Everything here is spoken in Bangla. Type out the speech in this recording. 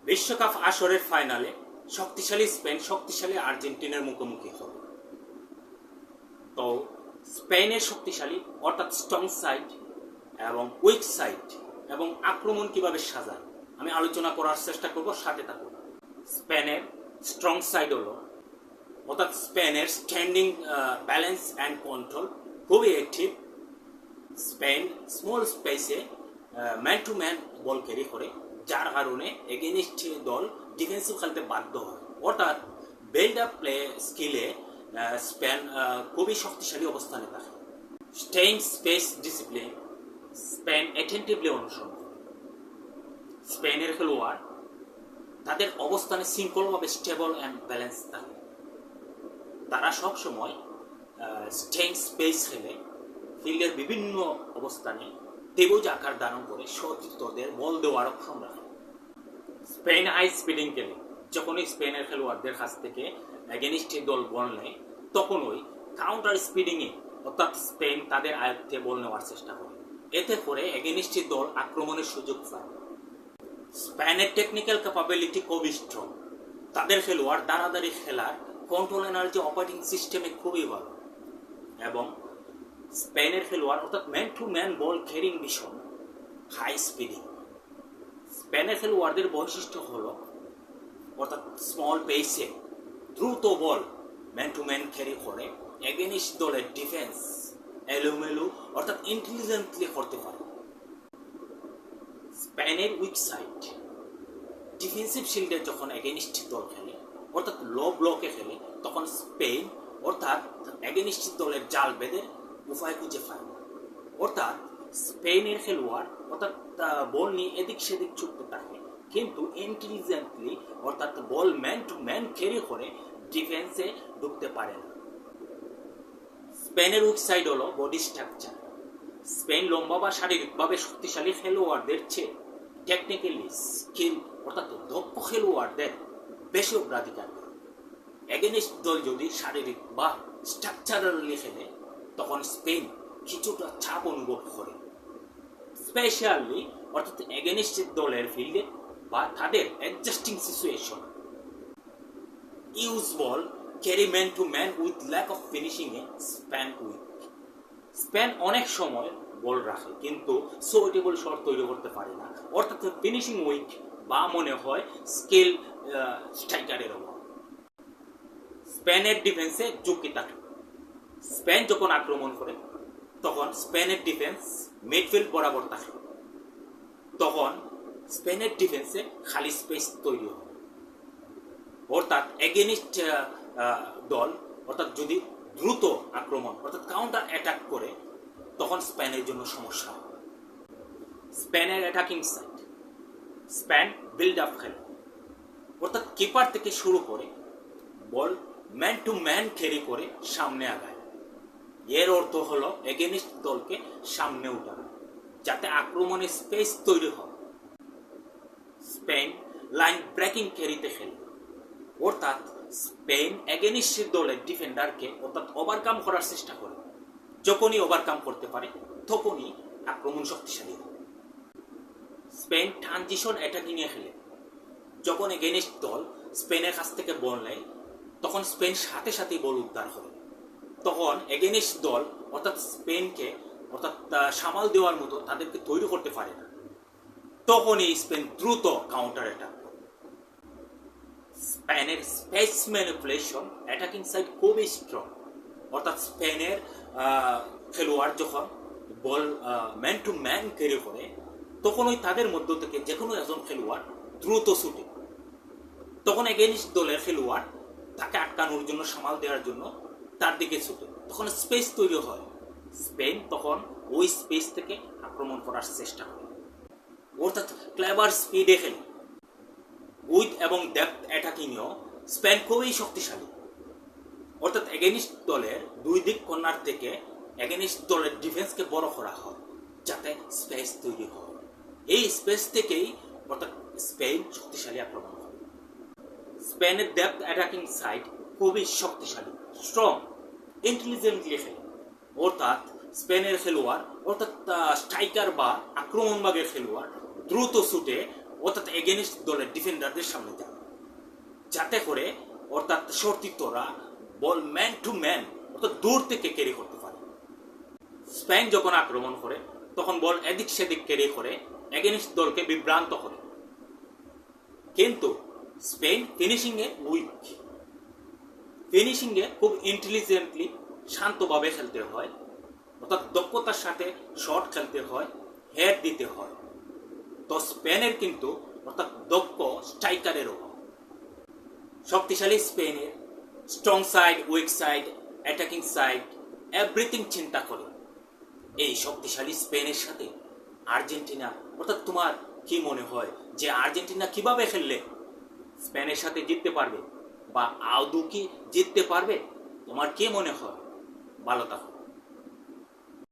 বিশ্বকাপ আসরের ফাইনালে শক্তিশালী স্পেন শক্তিশালী আর্জেন্টিনার মুখোমুখি হবে। তো স্পেনের শক্তিশালী অর্থাৎ স্ট্রং সাইড এবং উইক সাইড এবং আক্রমণ কিভাবে সাজায় আমি আলোচনা করার চেষ্টা করব, সাথে থাকুন। স্পেনের স্ট্রং সাইড হলো অর্থাৎ স্পেনের স্ট্যান্ডিং ব্যালেন্স অ্যান্ড কন্ট্রোল খুবই অ্যাক্টিভ। স্পেন স্মল স্পেসে man to man ball carry করে, যার কারণে এগেনিস্ট দল ডিফেন্সিভ খেলতে বাধ্য হয়। অর্থাৎ বিল্ড আপ প্লে স্কিলে স্পেন খুবই শক্তিশালী অবস্থানে থাকে। Staying space discipline Spain attentively অনুসরণ করে। স্পেনের খেলোয়াড় তাদের অবস্থানে শৃঙ্খলভাবে স্টেবল অ্যান্ড ব্যালেন্স থাকে। তারা সবসময় স্টেইং স্পেস খেলে ফিল্ডের বিভিন্ন অবস্থানে ত্রিভুজ আকার ধারণ করে সতীর্থদের বল দেওয়ার অক্ষম রাখে। স্পেন হাই স্পিডিং খেলে, যখনই স্পেনের খেলোয়াড়দের কাছ থেকে এগেনিস্ট দল বল নেয় তখন ওই কাউন্টার স্পিডিংয়ে অর্থাৎ স্পেন তাদের আয়ত্তে বল নেওয়ার চেষ্টা করে। এতে করে এগেনিস্ট দল আক্রমণের সুযোগ পায়। স্পেনের টেকনিক্যাল ক্যাপাবিলিটি খুবই স্ট্রং। তাদের খেলোয়াড় দাঁড়াদাঁড়ি খেলার কন্ট্রোল এনার্জি অপারেটিং সিস্টেমে খুবই ভালো এবং স্পেনের খেলোয়াড় অর্থাৎ man to man ball carrying ভীষণ হাই স্পিডিং। স্পেনের খেলোয়াড়দের বৈশিষ্ট্য হল অর্থাৎ স্মল পেসে দ্রুত বল ম্যান টু ম্যান ক্যারি করে এগেনিস্ট দলের ডিফেন্স এলোমেলো অর্থাৎ ইন্টেলিজেন্টলি করতে পারে। স্পেনের উইক সাইড ডিফেন্সিভ শিল্ডে যখন এগেনিস্ট দল খেলে অর্থাৎ লো ব্লকে খেলে তখন স্পেন অর্থাৎ এগেনিস্ট দলের জাল বেঁধে উপায় খুঁজে পায়। অর্থাৎ স্পেনের খেলোয়াড় অর্থাৎ বল নিয়ে এদিক সেদিক ছুটতে থাকে, কিন্তু ইন্টেলিজেন্টলি অর্থাৎ বল ম্যান টু ম্যান ক্যারি করে ডিফেন্সে ঢুকতে পারে না। স্পেনের উইক সাইড হলো বডি স্ট্রাকচার। স্পেন লম্বা বা শারীরিকভাবে শক্তিশালী খেলোয়াড়দের চেয়ে টেকনিক্যালি স্কিল অর্থাৎ দক্ষ খেলোয়াড়দের বেশি অগ্রাধিকার দেয়। এগেনিস্ট দল যদি শারীরিক বা স্ট্রাকচারালি খেলে তখন স্পেন কিছুটা চাপ অনুভব করে, স্পেশালি অর্থাৎ এগেনিস্ট দলের ফিল্ডে বা তাদের adjusting situation. Use ball carry man to man with lack of finishing a Spain weak. Spain অনেক সময় বল রাখে কিন্তু সুইটেবল শট তৈরি করতে পারে না, অর্থাৎ ফিনিশিং উইক বা মনে হয় স্কিল স্ট্রাইকারের অভাব। স্পেনের ডিফেন্সে ঝুঁকি থাকে। স্পেন যখন আক্রমণ করে তখন স্পেনের ডিফেন্স মিডফিল্ড বরাবর থাকে, তখন স্পেনের ডিফেন্সে খালি স্পেস তৈরি হয়। অর্থাৎ এগেনিস্ট দল অর্থাৎ যদি দ্রুত আক্রমণ অর্থাৎ কাউন্টার অ্যাটাক করে তখন স্পেনের জন্য সমস্যা হয়। স্পেনের attacking side Spain build up খেলে, অর্থাৎ কিপার থেকে শুরু করে বল ম্যান টু ম্যান ক্যারি করে সামনে আগায়। এর অর্থ হলো এগেনিস্ট দলকে সামনে উঠানো যাতে আক্রমণে স্পেস তৈরি হয়। স্পেন লাইন ব্রেকিং ক্যারিতে খেলে, অর্থাৎ স্পেন এগেনিস্ট দলের ডিফেন্ডারকে অর্থাৎ ওভারকাম করার চেষ্টা করে। যখনই ওভারকাম করতে পারে তখনই আক্রমণ শক্তিশালী হয়। স্পেন ট্রানজিশন অ্যাটাকিং এ খেলে, যখন এগেনিস্ট দল স্পেনের কাছ থেকে বল নেয় তখন স্পেন সাথে সাথেই বল উদ্ধার করে। তখন এগেনিস্ট দল অর্থাৎ স্পেনকে অর্থাৎ সামাল দেওয়ার মতো তাদেরকে তৈরি করতে পারে না, তখনই স্পেন দ্রুত কাউন্টার অ্যাটাক করে। স্পেনের স্পেস ম্যানিপুলেশন অ্যাটাকিং সাইড খুবই স্ট্রং। অর্থাৎ স্পেনের খেলোয়াড় যখন বল ম্যান টু ম্যান ক্যারি করে তখন ওই তাদের মধ্য থেকে যে কোনো একজন খেলোয়াড় দ্রুত ছুটে, তখন এগেনিস্ট দলের খেলোয়াড় তাকে আটকানোর জন্য সামাল দেওয়ার জন্য তার দিকে ছুটে, তখন স্পেস তৈরি হয়। স্পেন তখন ওই স্পেস থেকে আক্রমণ করার চেষ্টা করে, অর্থাৎ ক্লেভার স্পিডে খেলে। উইথ এবং ডেপথ অ্যাটাকিংয়েও স্পেন খুবই শক্তিশালী। অর্থাৎ এগেনিস্ট দলের দুই দিক কর্নার থেকে এগেনিস্ট দলের ডিফেন্সকে বড় করা হয় যাতে স্পেস তৈরি হয়। এই স্পেস থেকেই অর্থাৎ স্পেন শক্তিশালী আক্রমণ করে। স্পেনের ডেপথ অ্যাটাকিং সাইড খুবই শক্তিশালী, স্ট্রং, ইন্টেলিজেন্টলি খেলে। অর্থাৎ স্পেনের খেলোয়াড় অর্থাৎ স্ট্রাইকার বা আক্রমণভাগের খেলোয়াড় দ্রুত ছুটে অর্থাৎ এগেনিস্ট দলের ডিফেন্ডারদের সামনে যাবে, যাতে করে অর্থাৎ সতীর্থরা বল ম্যান টু ম্যান অর্থাৎ দূর থেকে ক্যারি করতে পারে। স্পেন যখন আক্রমণ করে তখন বল এদিক সেদিক ক্যারি করে এগেনিস্ট দলকে বিভ্রান্ত করে। কিন্তু স্পেন ফিনিশিংয়ে উইক, ফিনিশিংয়ে খুব ইন্টেলিজেন্টলি শান্তভাবে খেলতে হয়, অর্থাৎ দক্ষতার সাথে শট খেলতে হয়, হেড দিতে হয়। তো স্পেনের কিন্তু অর্থাৎ দক্ষ স্ট্রাইকারের অভাব। শক্তিশালী স্পেনের strong side, weak side, attacking side everything চিন্তা করে এই শক্তিশালী স্পেনের সাথে আর্জেন্টিনা, অর্থাৎ তোমার কি মনে হয় যে আর্জেন্টিনা কিভাবে খেললে স্পেনের সাথে জিততে পারবে বা আদৌ কি জিততে পারবে? তোমার কি মনে হয়? ভালো থাকো।